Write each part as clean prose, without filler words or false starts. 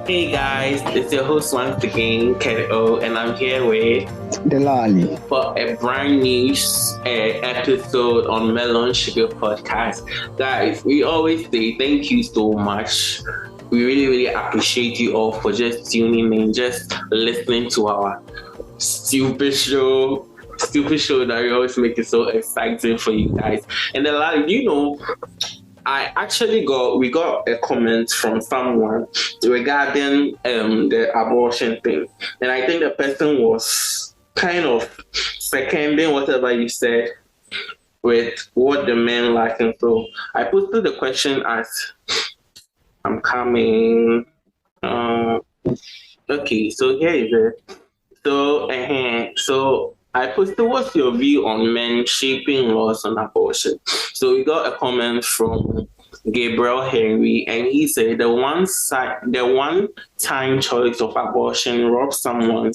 Hey guys, it's your host once again, Keto, and I'm here with Delali. for a brand new episode on Melon Sugar Podcast. Guys, we always say thank you so much. We really appreciate you all for just tuning in, just listening to our stupid show. Stupid show that we always make it so exciting for you guys. And then, we got a comment from someone regarding the abortion thing, and I think the person was kind of seconding whatever you said with what the men like, and so I posted the question as I'm coming. Okay, so here is it. So I posted, what's your view on men shaping laws on abortion? So we got a comment from Gabriel Henry, and he said the one-time choice of abortion robs someone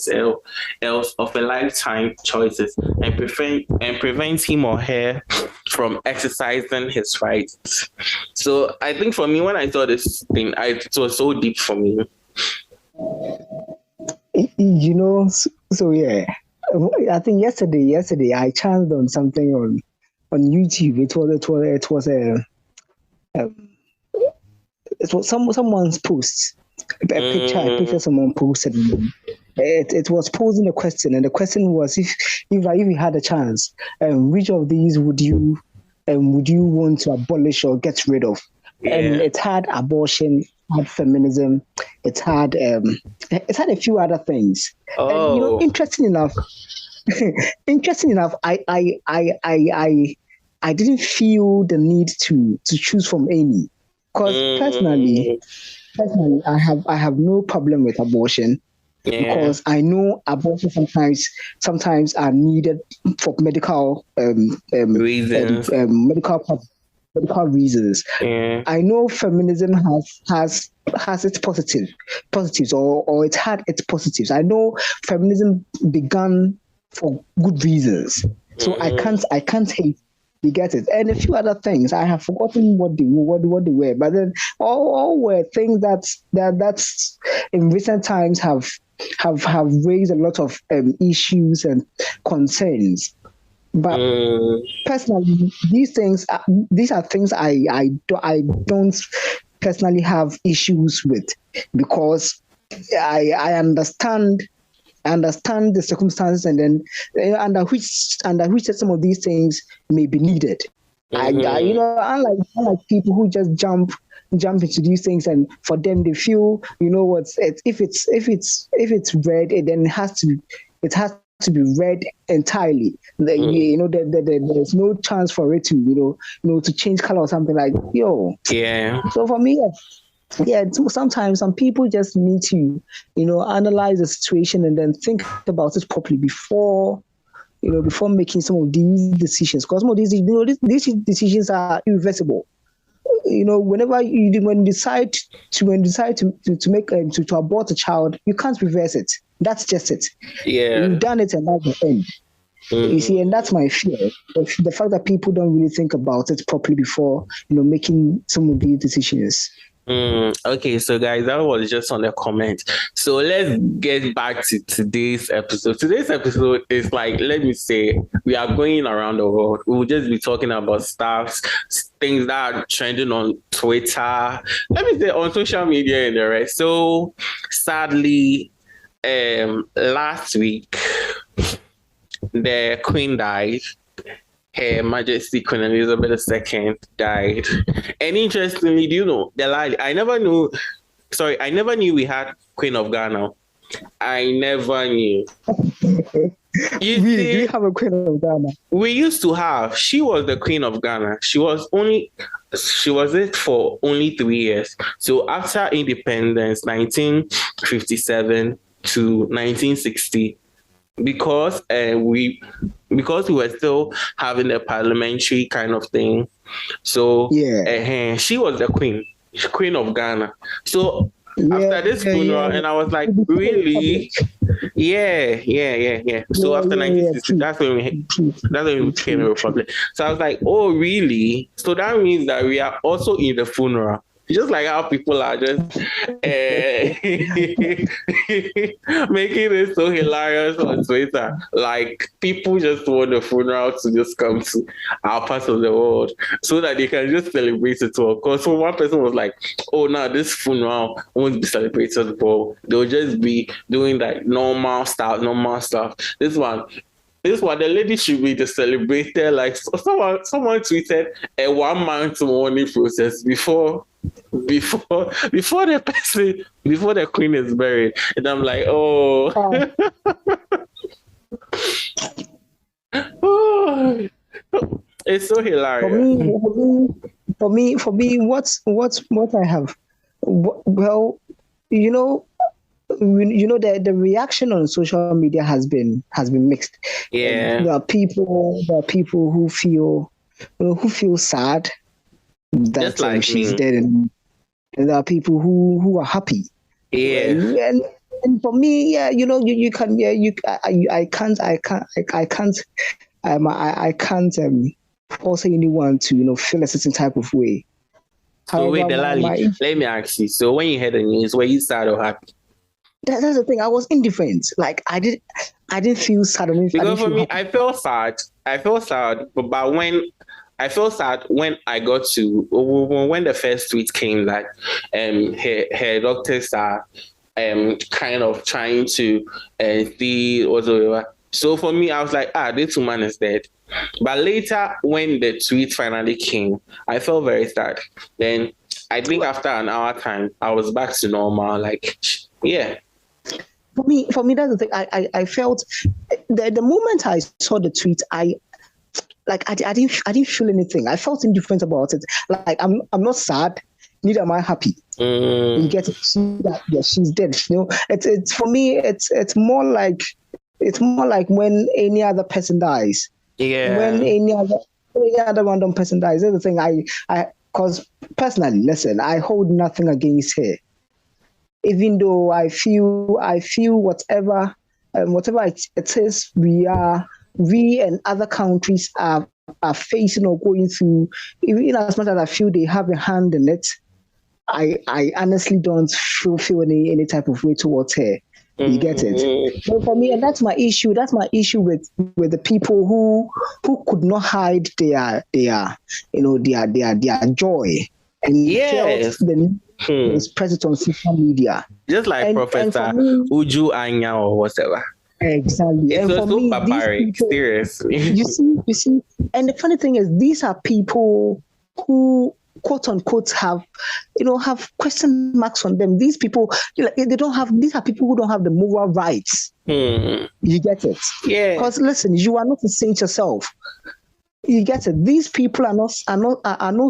else of a lifetime choices and prevents him or her from exercising his rights. So I think for me, when I saw this thing, it was so deep for me. Yeah. I think yesterday I chanced on something on YouTube. It was someone's post, a picture someone posted. It was posing a question, and the question was if you had a chance, which of these would you want to abolish or get rid of? Yeah. And it had abortion, had feminism, it had a few other things. Oh. And interesting enough, I didn't feel the need to choose from any, because personally, I have no problem with abortion. Yeah. Because I know abortion sometimes are needed for medical reasons. Medical reasons. Yeah. I know feminism has its positives, or it had its positives. I know feminism began for good reasons, so I can't hate. You get it, and a few other things. I have forgotten what they were, but then all were things that's in recent times have raised a lot of issues and concerns. But personally, these are things I don't personally have issues with, because I understand the circumstances, and then under which some of these things may be needed. Unlike people who just jump into these things, and for them they feel, if it's red, then it has to be read entirely. There's no chance for it to to change color or something like. Yeah. So for me, sometimes some people just need to analyze the situation and then think about it properly before making some of these decisions, because some of these decisions are irreversible. Whenever when you decide to make to abort a child, you can't reverse it. That's just it. Yeah, you've done it, and that's the end. You see, and that's my fear. The fact that people don't really think about it properly before making some of these decisions. Okay, so guys, that was just on the comment. So let's get back to today's episode. Today's episode is like, let me say, we are going around the world. We'll just be talking about things that are trending on Twitter, let me say on social media and the rest. So sadly, last week, the Queen died. Her Majesty Queen Elizabeth II died. And interestingly, do you know, I never knew we had Queen of Ghana. I never knew. Do we have a Queen of Ghana? We used to have. She was the Queen of Ghana. She was it for only 3 years. So after independence, 1957 to 1960, because we were still having a parliamentary kind of thing. So she was the queen of Ghana. So after this funeral, and I was like, really? Yeah. So after 1960, that's when we became a republic. So I was like, oh, really? So that means that we are also in the funeral. Just like how people are just making it so hilarious on Twitter. Like people just want the funeral to just come to our part of the world so that they can just celebrate it all. Because so one person was like, "Oh, now this funeral won't be celebrated, but they'll just be doing like normal stuff. This one, the lady should be just celebrated. Like someone tweeted a 1 month mourning process before the queen is buried, and I'm like, oh, oh. It's so hilarious. For me, what I have, well, the reaction on social media has been mixed. Yeah, there are people who feel sad that she's dead, and there are people who are happy. Yeah, and for me, yeah, you can, yeah, I can't force anyone to feel a certain type of way. So wait, Delali, let me ask you. So when you heard the news, were you sad or happy? That's the thing. I was indifferent. Like I didn't feel sad. Because for me, I felt sad. But when I felt sad when I got to when the first tweet came that her doctors are kind of trying to see whatever. So for me, I was like, this woman is dead. But later, when the tweet finally came, I felt very sad. Then I think after an hour time, I was back to normal. Like, yeah. For me, that's the thing. I felt the moment I saw the tweet, I didn't feel anything. I felt indifferent about it. Like I'm not sad, neither am I happy. You get to see that she's dead. It's for me. It's more like when any other person dies. Yeah. When any other random person dies. That's the thing. Because personally, listen, I hold nothing against her. Even though I feel whatever it is we and other countries are facing or going through, even as much as I feel they have a hand in it, I honestly don't feel any type of way towards her. You get it? So for me, and that's my issue. That's my issue with the people who could not hide their joy and felt the is present on social media. Just like Professor Uju Anya or whatever. Exactly. It's and for me, barbaric, seriously. You see, and the funny thing is, these are people who, quote unquote, have question marks on them. These people, these are people who don't have the moral rights. You get it? Yeah. Because listen, you are not a saint yourself. You get it? These people are not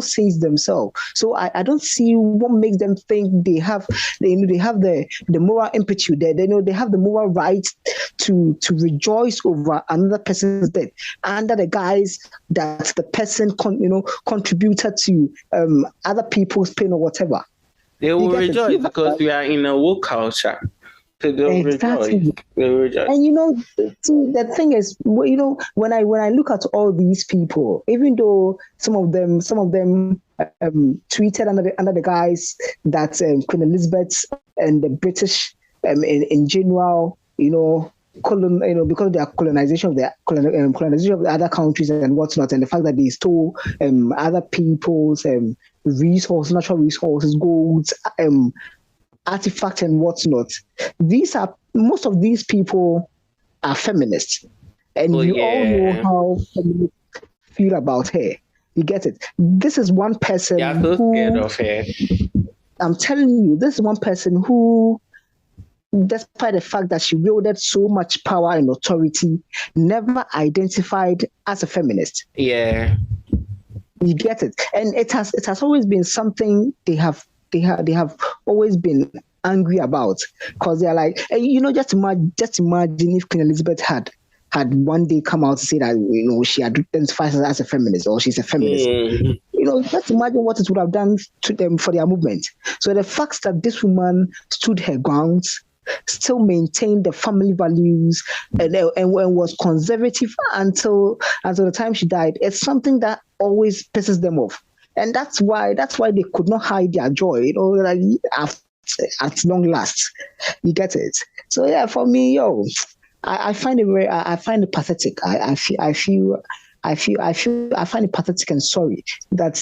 saints themselves. So I don't see what makes them think they have the moral impetus. They have the moral right to rejoice over another person's death under the guise that the person contributed to other people's pain or whatever. They will rejoice because we are in a woke culture. Exactly. And the thing is, when I look at all these people, even though some of them tweeted under the guise that Queen Elizabeth and the British in general, because of their colonization of the other countries and whatnot, and the fact that they stole other people's natural resources, golds, artifacts and whatnot. Most of these people are feminists, and all know how feminists feel about her. You get it? This is one person. Yeah, so scared of her. I'm telling you, this is one person who, despite the fact that she wielded so much power and authority, never identified as a feminist. Yeah, you get it, and it has always been something they have always been angry about, because they're like, just imagine if Queen Elizabeth had one day come out to say that she identifies as a feminist or she's a feminist. Just imagine what it would have done to them for their movement. So the fact that this woman stood her grounds, still maintained the family values, and was conservative until the time she died, it's something that always pisses them off. and that's why they could not hide their joy, like at long last. You get it? So yeah, for me, I find it I find it pathetic. I find it pathetic and sorry that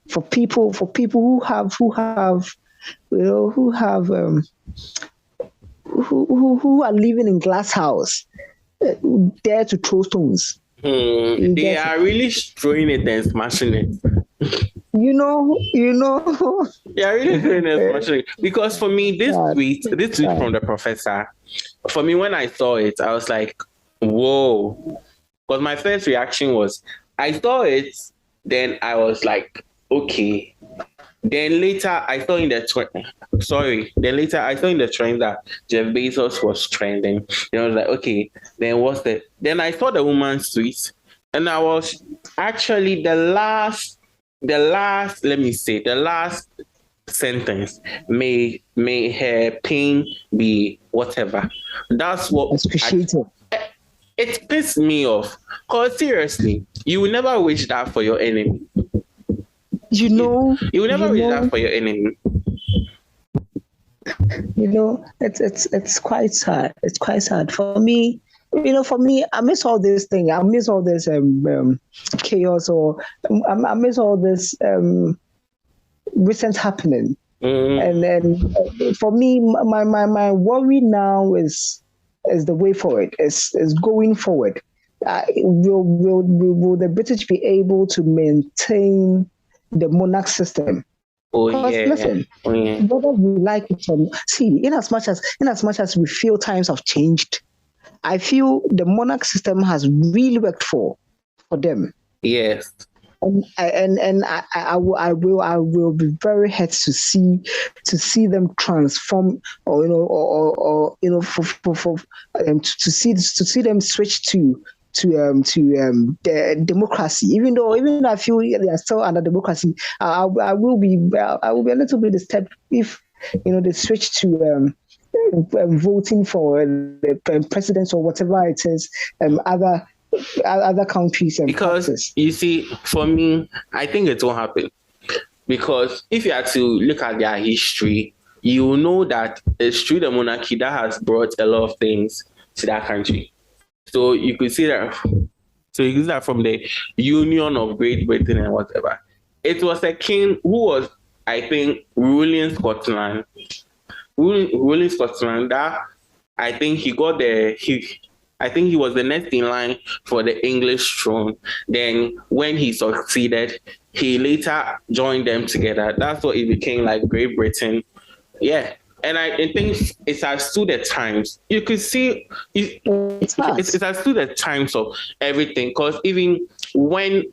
for people who have who are living in glass house, dare to throw stones. They are really throwing it and smashing it. You know. Yeah, really throwing it and smashing it. Because for me, this tweet from the professor, for me, when I saw it, I was like, whoa. But my first reaction was, I saw it, then I was like, okay. Then later I saw in the trend that Jeff Bezos was trending. And I was like, okay, then what's that? Then I saw the woman's tweet, and I was actually the last sentence, may her pain be whatever. That's what it pissed me off. Because seriously, you will never wish that for your enemy. You will never wish that for your enemy. It's quite sad. It's quite sad for me. For me, I miss all this thing. I miss all this chaos, or I miss all this recent happening. And then for me, my worry now is the way forward. Is going forward. Will the British be able to maintain the monarch system? Listen, whether we like it or not, in as much as we feel times have changed, I feel the monarch system has really worked for them. Yes. And I will be very hurt to see them transform, or to see them switch to the democracy. Even I feel they are still under democracy, I will be a little bit disturbed if they switch to voting for the presidents or whatever it is, other countries. Because countries. You see, for me, I think it won't happen. Because if you are to look at their history, you will know that it's through the monarchy that has brought a lot of things to that country. So you could see that. So you could see that from the Union of Great Britain and whatever. It was a king who was, I think, ruling Scotland. That I think he got I think he was the next in line for the English throne. Then when he succeeded, he later joined them together. That's what it became, like Great Britain. Yeah. And I think it has stood the times. You could see it has stood the times of everything. Because even when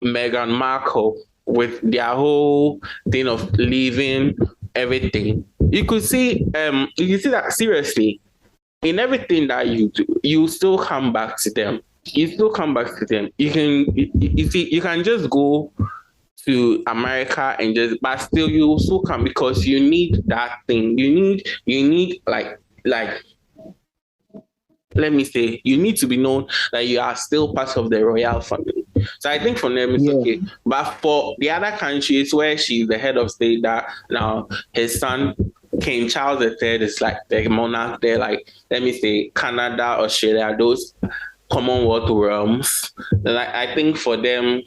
Meghan Markle, with their whole thing of leaving everything, you could see that seriously, in everything that you do, you still come back to them. You can just go to America and but still you also come, because you need that thing. You need like let me say, you need to be known that you are still part of the royal family. So I think for them it's okay. But for the other countries where she's the head of state, that now his son King Charles III is like the monarch there, like let me say Canada, Australia, those Commonwealth realms. Like I think for them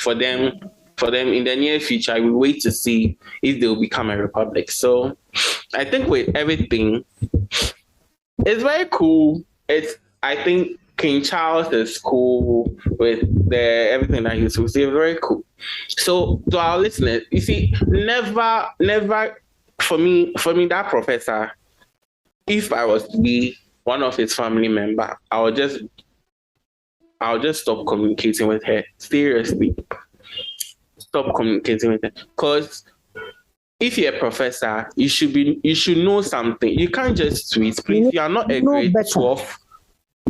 in the near future, we wait to see if they'll become a republic. So I think with everything, it's very cool. I think King Charles is cool with everything that he's doing. It's very cool. So to our listeners, you see, never for me, that professor, if I was to be one of his family members, I'll just stop communicating with her. Seriously. Stop communicating with her. Because if you're a professor, you should know something. You can't just tweet, please. You are not a grade 12.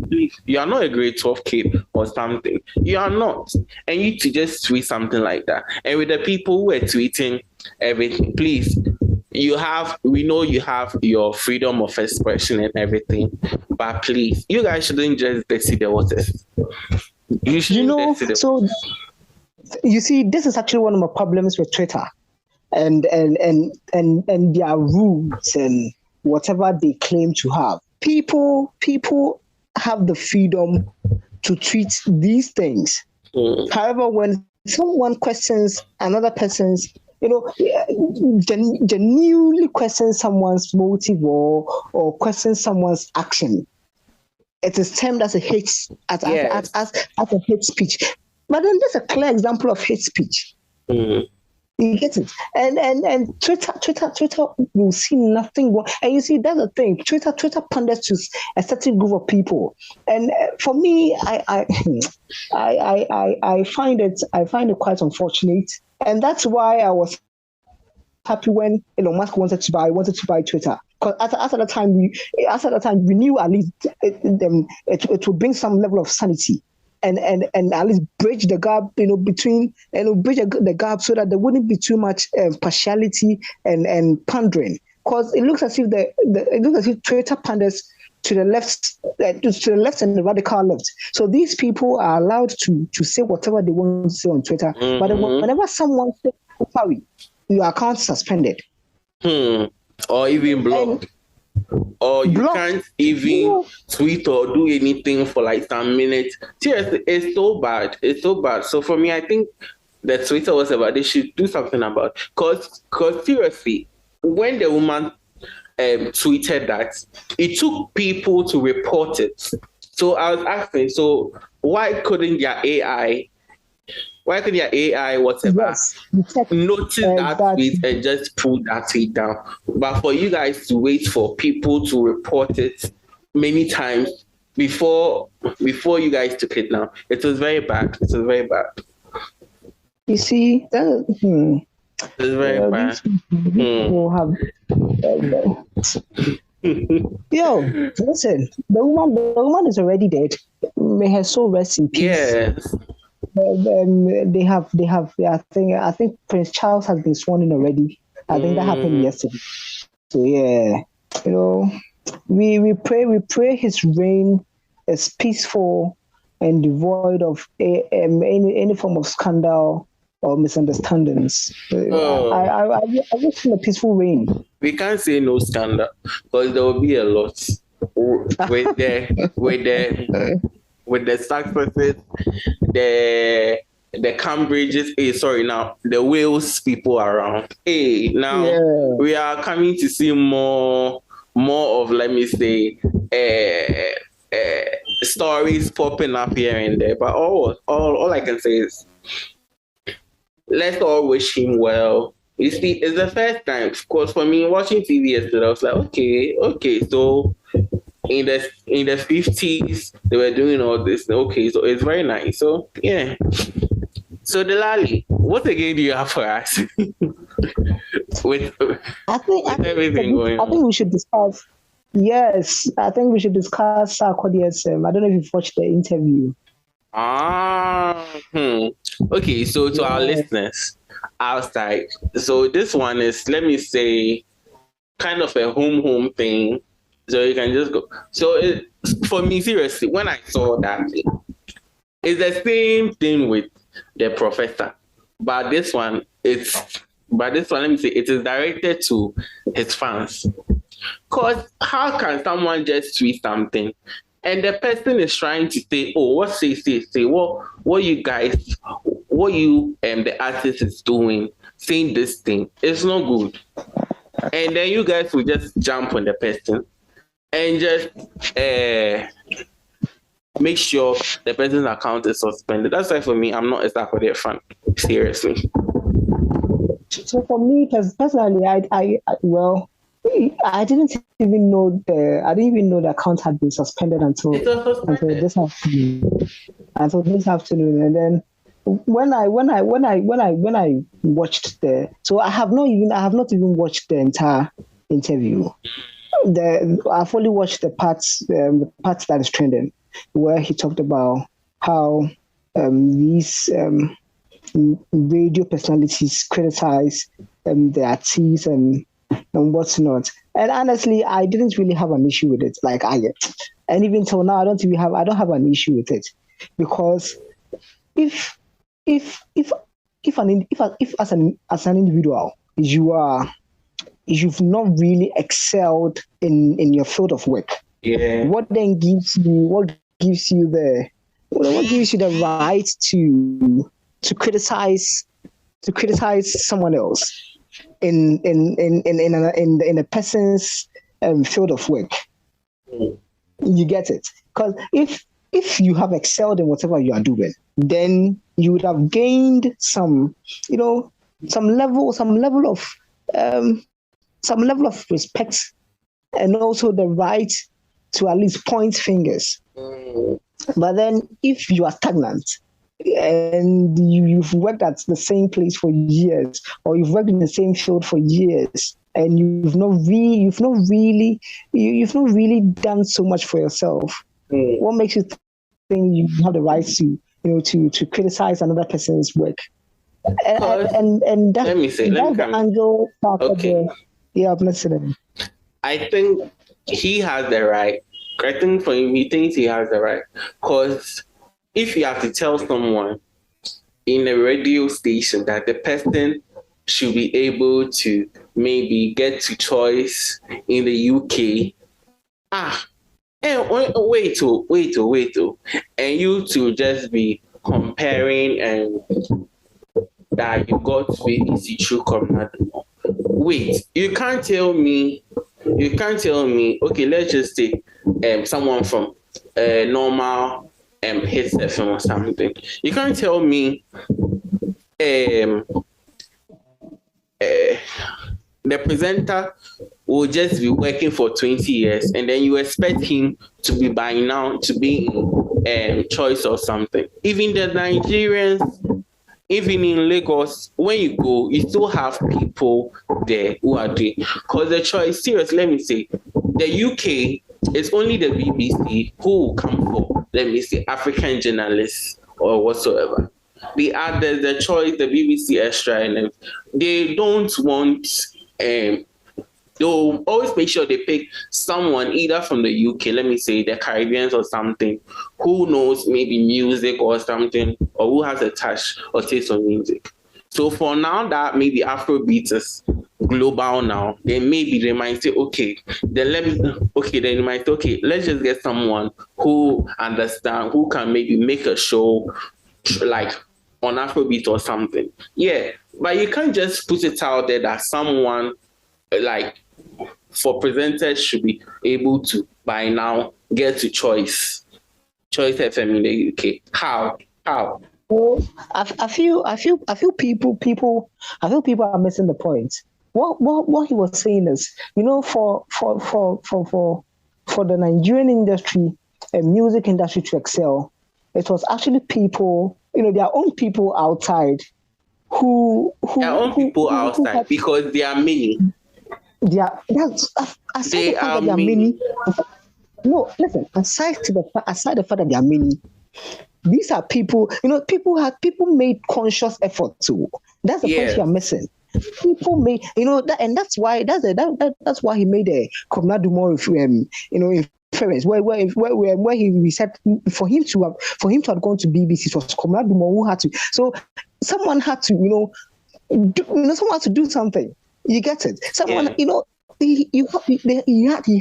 Please, you are not a grade 12 kid or something. You are not. And you to just tweet something like that. And with the people who are tweeting everything, please, we know you have your freedom of expression and everything. But please, you guys shouldn't just dirty the waters. You shouldn't dirty the waters. You see, this is actually one of my problems with Twitter, and their rules and whatever they claim to have. People have the freedom to tweet these things. However, when someone questions another person's, genuinely questions someone's motive or questions someone's action, it is termed as a hate as a hate speech. But then there's a clear example of hate speech. You get it, and Twitter will see nothing wrong. And you see, that's the thing. Twitter panders to a certain group of people, and for me, I find it quite unfortunate, and that's why I was happy when Elon Musk wanted to buy Twitter. Because at the time we knew at least it would bring some level of sanity. And at least bridge the gap, between bridge the gap so that there wouldn't be too much partiality and pandering. Because it looks as if Twitter panders to the left, and the radical left. So these people are allowed to say whatever they want to say on Twitter. But whenever someone says sorry, your account suspended, or even blocked. Or you can't even tweet or do anything for like some minutes. Seriously, it's so bad. It's so bad. So for me, I think that Twitter was about they should do something about it. Cause seriously, when the woman tweeted that, it took people to report it. So I was asking, so why couldn't your AI whatever notice that tweet and just pull that tweet down? But for you guys to wait for people to report it many times before you guys took it down, it was very bad. It was very bad. You see, it was very bad. People have. Yo, listen, the woman is already dead. May her soul rest in peace. Yes. They have. I think Prince Charles has been sworn in already. I think that happened yesterday. So yeah, we pray his reign is peaceful and devoid of any form of scandal or misunderstandings. I wish him a peaceful reign. We can't say no scandal because there will be a lot with the successes, the Cambridges, the Wales people around. We are coming to see more of, let me say, stories popping up here and there. But all I can say is, let's all wish him well. You see, it's the first time, of course, for me watching TV yesterday. I was like, okay, so in the 50s they were doing all this. Okay, so it's very nice. So yeah. So Delali, what again do you have for us? with everything going on? I think we should discuss. Yes, I think we should discuss Sarkodie's. I don't know if you've watched the interview. Okay, so to our listeners outside, so this one is, let me say, kind of a home thing. So you can just go. So for me, seriously, when I saw that, it's the same thing with the professor, but this one, let me say, it is directed to his fans. Cause how can someone just tweet something and the person is trying to say, what you guys, what you the artist is doing, saying this thing, it's not good. And then you guys will just jump on the person and just make sure the person's account is suspended. That's why for me, I'm not a Sarkodie fan. Seriously. So for me, because personally, I didn't even know the account had been suspended until this afternoon. And then when I watched I have not even watched the entire interview. I've only watched the parts that is trending, where he talked about how these radio personalities criticize the artists and what's not. And honestly, I didn't really have an issue with it. And even till now, I don't have an issue with it, because if if as an individual you've not really excelled in your field of work, what gives you the right to criticize someone else in a person's field of work? You get it? Because if you have excelled in whatever you are doing, then you would have gained some level of respect, and also the right to at least point fingers. But then if you are stagnant and you've worked at the same place for years, or you've worked in the same field for years, and you've not really done so much for yourself, what makes you think you have the right to criticize another person's work? And that's the angle part of the. Yeah, I'm listening. I think he has the right. I think for him, he thinks he has the right. Because if you have to tell someone in a radio station that the person should be able to maybe get to choice in the UK, wait, and you to just be comparing and that you got BBC through Comrade. Wait, you can't tell me, okay, let's just say someone from normal Hits FM or something. You can't tell me the presenter will just be working for 20 years and then you expect him to be by now to be in choice or something. Even the Nigerians, even in Lagos, when you go, you still have people there who are doing. Because the choice, seriously, let me say, the UK is only the BBC who will come for, let me say, African journalists or whatsoever. The others, the choice, the BBC Extra, and they don't want, they'll always make sure they pick someone either from the UK, let me say the Caribbeans or something, who knows maybe music or something, or who has a touch or taste of music. So for now that maybe Afrobeat is global now, then maybe they might say, let's just get someone who understand, who can maybe make a show like on Afrobeat or something. Yeah, but you can't just put it out there that someone like for presenters should be able to by now get to choice FM in the UK. How? Well, I feel people are missing the point. What he was saying is, for the Nigerian industry and music industry to excel, it was actually people, their own people outside because they are many. Aside the fact that they are many, these are people. People made conscious effort to. That's the point you are missing. People made, and that's why he made a Comrade Dumont inference where he said for him to have gone to BBC, it was Comrade Dumont who had to. So someone had to, someone had to do something. You get it? Someone, he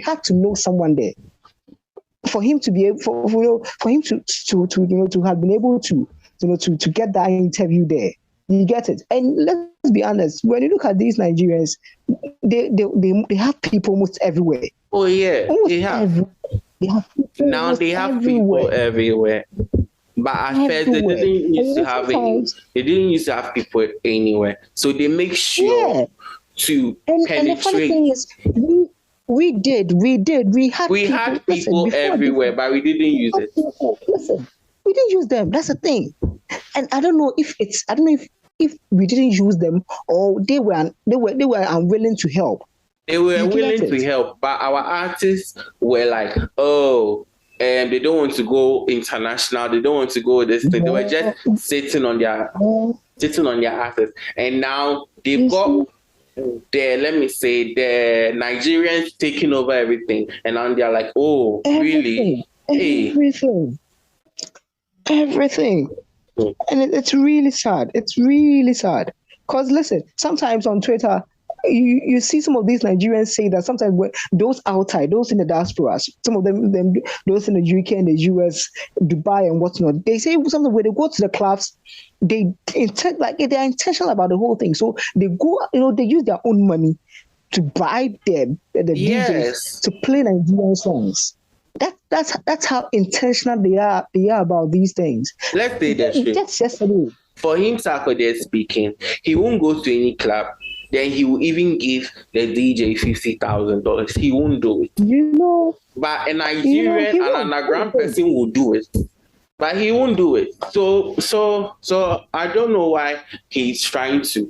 had to know someone there for him to be able, for him to have been able to get that interview there. You get it? And let's be honest, when you look at these Nigerians, they have people almost everywhere. Oh yeah, they have people everywhere. But at first, they didn't used to have it. They didn't used to have people anywhere. So they make sure to penetrate. And the funny thing is, we had people everywhere, but we didn't use it. Listen, we didn't use them. That's the thing. And I don't know if we didn't use them or they were unwilling to help. They were willing to help, but our artists were like, they don't want to go international. They don't want to go this thing. They were just sitting on their assets. And now they've got the Nigerians taking over everything. And now they're like, really? Everything. And it's really sad. It's really sad. Because listen, sometimes on Twitter, you see some of these Nigerians say that sometimes when those outside, those in the diaspora, some of them those in the UK and the US, Dubai and whatnot, they say something when they go to the clubs, they're intentional about the whole thing. So they go, they use their own money to bribe the DJs to play Nigerian songs. That's how intentional they are about these things. Let's say that straight. Just yesterday. For him, Sarkodie speaking, he won't go to any club. Then he will even give the DJ $50,000. He won't do it. But a Nigerian and an underground person will do it. But he won't do it. So I don't know why he's trying to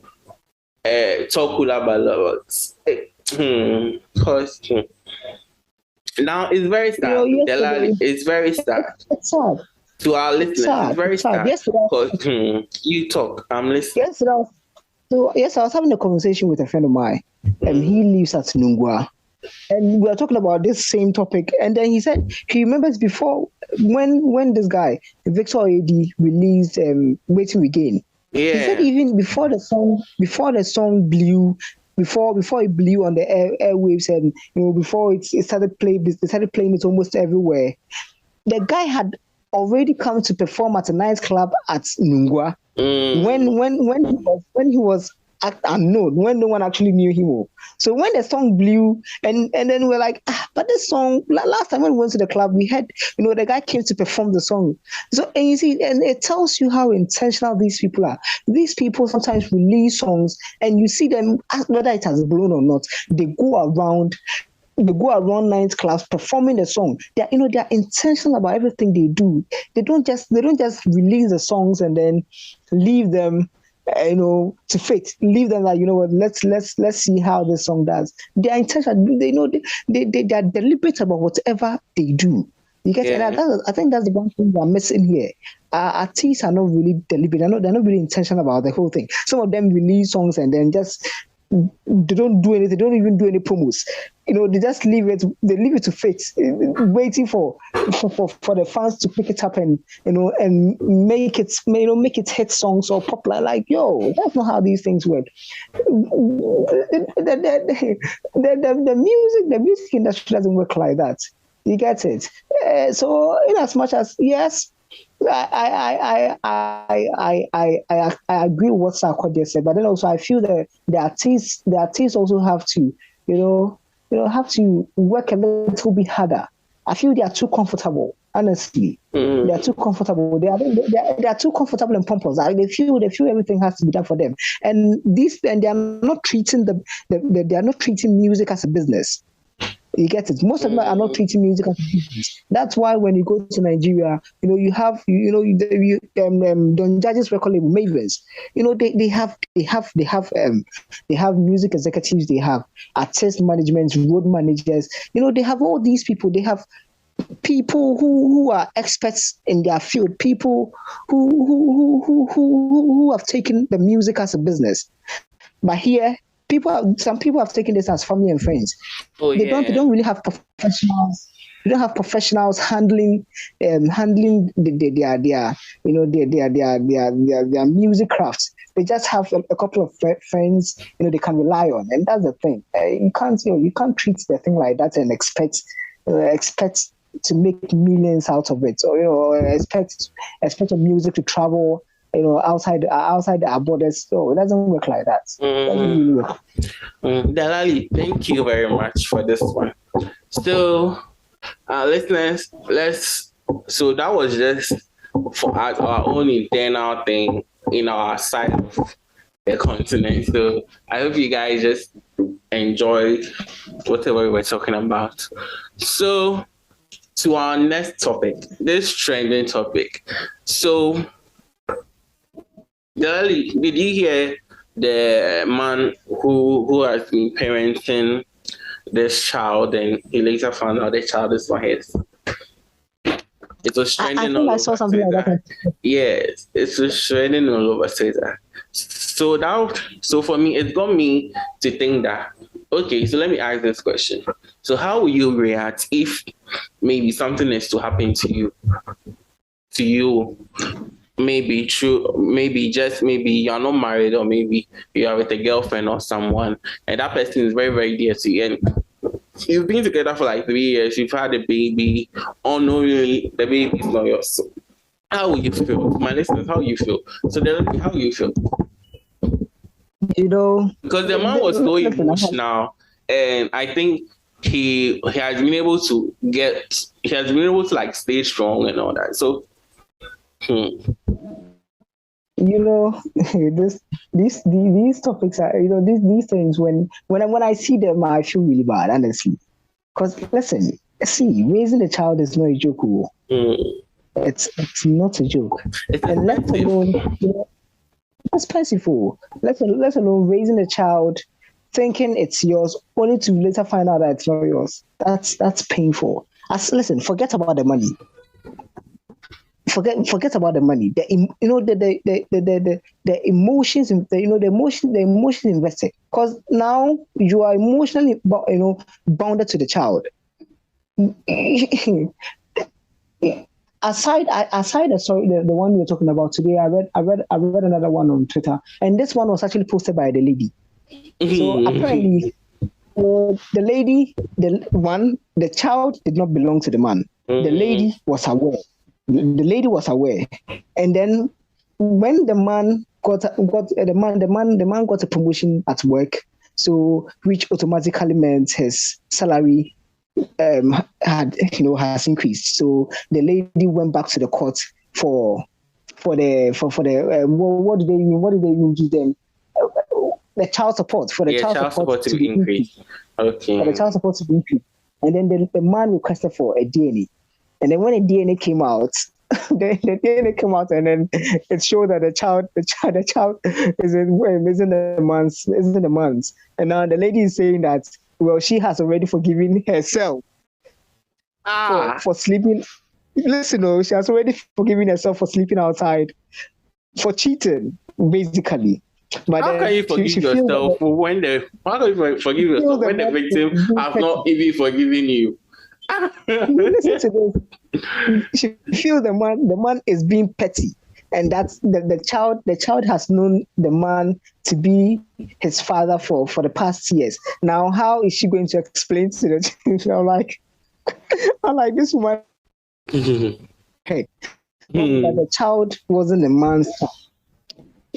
talk about because now it's very sad. It's very sad. It's sad. To our listeners, it's very sad. Because you talk, I'm listening. Yes, I was having a conversation with a friend of mine, and he lives at Nungwa. And we were talking about this same topic. And then he said he remembers before when this guy, Victor AD, released Waiting Again. Yeah. He said even before the song blew, before it blew on the airwaves, and before it started playing it almost everywhere. The guy had already come to perform at a nightclub at Nungwa when he was unknown, when no one actually knew him. So when the song blew, and then we're like, but this song, last time when we went to the club, we had, the guy came to perform the song. So, and you see, and it tells you how intentional these people are. These people sometimes release songs, and you see them, whether it has blown or not, they go around nightclubs performing the song. They're intentional about everything they do. They don't just release the songs and then leave them to fate. Leave them like, let's see how this song does. They are intentional. They know they are deliberate about whatever they do. You get it? I think that's the one thing we're missing here. Artists are not really deliberate. They're not really intentional about the whole thing. Some of them release songs and then just they don't do anything. They don't even do any promos. They just leave it. They leave it to fate, waiting for the fans to pick it up and and make it hit songs or popular. Like, that's not how these things work. The music industry doesn't work like that. You get it? So in as much as yes, I agree with what Sarkodie said, but then also I feel that the artists also have to have to work a little bit harder. I feel they are too comfortable. Honestly, they are too comfortable. They are too comfortable and pompous. They feel everything has to be done for them, and they are not treating they are not treating music as a business. You get it? Most of them are not treating music as a business. That's why when you go to Nigeria, you have Don Judge's record label Mavens. They have music executives. They have artist management, road managers. They have all these people. They have people who are experts in their field. People who have taken the music as a business. But here, some people have taken this as family and friends. They don't really have professionals. They don't have professionals handling their music crafts. They just have a couple of friends they can rely on, and that's the thing. You can't treat the thing like that and expect to make millions out of it, or expect your music to travel outside our borders. So it doesn't work like that. It doesn't really work. Dalali, thank you very much for this one. So, listeners, so that was just for our own internal thing in our side of the continent. So I hope you guys just enjoyed whatever we were talking about. So to our next topic, this trending topic. So Dalali, did you hear the man who has been parenting this child and he later found out the child is not his? It was trending all over. I saw something like that. Yes, it was trending all over Twitter. So for me, it got me to think that, okay, so let me ask this question. So how will you react if maybe something is to happen to you maybe true, maybe you're not married, or maybe you are with a girlfriend or someone, and that person is very, very dear to you, and you've been together for like 3 years, you've had a baby, unknowingly the baby is not yours. So how will you feel? My listeners, how will you feel? So how will you feel? You know, because the man was so emotional, and I think he has been able to like stay strong and all that. So you know, these topics are, you know, these things, when I see them, I feel really bad, honestly. Because listen, see, raising a child is not a joke. It's not a joke. And let alone, you know, expensive. Let alone raising a child thinking it's yours, only to later find out that it's not yours. That's painful. Listen, forget about the money. Forget about the money. The emotions, the emotions invested. Because now you are emotionally, bounded to the child. Aside, the one we were talking about today, I read another one on Twitter, and this one was actually posted by the lady. So apparently, the lady, the child did not belong to the man. The lady was aware. The lady was aware, and then when the man got a promotion at work, so which automatically meant his salary has increased. So the lady went back to the court for the what did they even give them? The child support for the child support to be increased. Okay. For the child support to be increased, and then the man requested for a DNA. And then when the DNA came out, the DNA came out, and then it showed that the child isn't the man's. And now the lady is saying that, well, she has already forgiven herself for sleeping. Listen, she has already forgiven herself for sleeping outside, for cheating, basically. But how can you forgive yourself when the victim has not even forgiven you? Listen to this. She feels the man is being petty, and that's the child has known the man to be his father for the past years. Now, how is she going to explain to the child? I'm like this woman. Hey, that the child wasn't the man's child.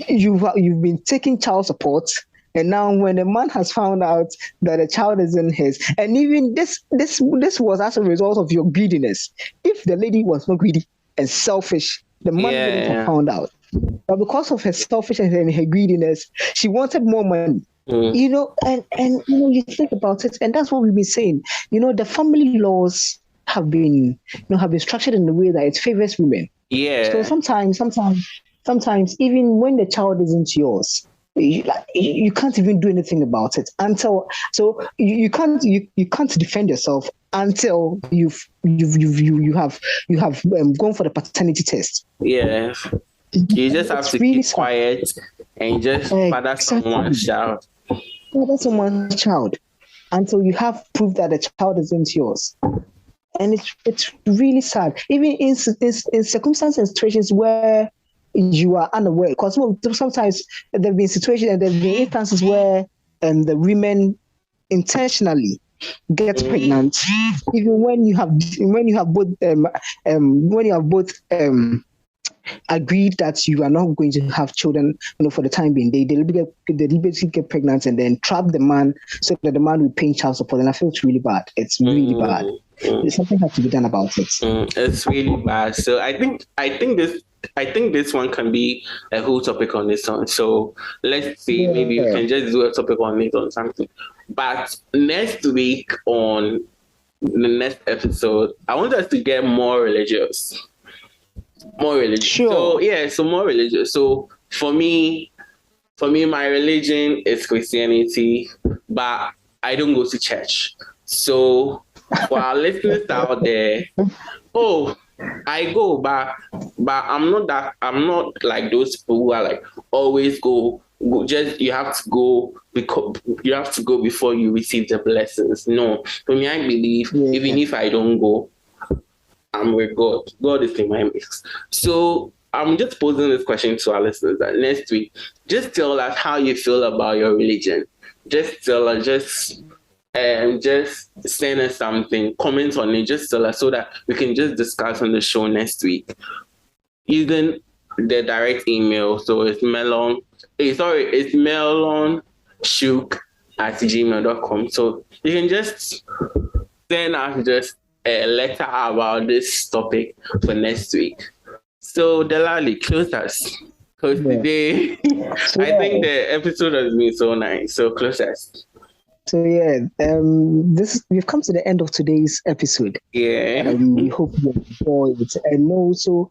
You've been taking child support. And now, when the man has found out that the child isn't his, and even this was as a result of your greediness. If the lady was not greedy and selfish, the man wouldn't have found out. But because of her selfishness and her greediness, she wanted more money. And you think about it, and that's what we've been saying. The family laws have been structured in a way that it favors women. Yeah. So sometimes, even when the child isn't yours, you can't even do anything about it until you can't defend yourself until you have gone for the paternity test. Yeah, you just have to keep quiet and just father someone's child. Father someone's child until you have proof that the child isn't yours. And it's really sad, even in circumstances and situations where you are unaware, because sometimes there have been situations and there have been instances where the women intentionally get pregnant, even when you have both agreed that you are not going to have children, for the time being. They deliberately get pregnant and then trap the man so that the man will pay child support. And I feel it's really bad. It's really bad. Something has to be done about it. It's really bad. So I think this one can be a whole topic on this one. So let's see, maybe we can just do a topic on it or something. But next week on the next episode, I want us to get more religious. Sure. So more religious. So for me, my religion is Christianity, but I don't go to church. So for our listeners out there, I go, but I'm not like those people who are like always go. Just you have to go before you receive the blessings. No, for me, I believe even if I don't go, I'm with God. God is in my mix. So I'm just posing this question to our listeners that next week, just tell us how you feel about your religion. Just tell us, just send us something, comment on it, just tell us so that we can just discuss on the show next week. Using the direct email. So it's melonsug@gmail.com. So you can just send us just a letter about this topic for next week. So Delali, close us. Because today, I think the episode has been so nice. So close us. So we've come to the end of today's episode. Yeah. We hope you enjoy it, and also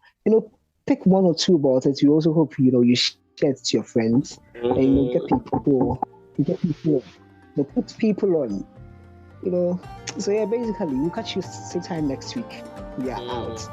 pick one or two about it. We also hope you share it to your friends, and get people put people on. So basically, we'll catch you same time next week. We are out.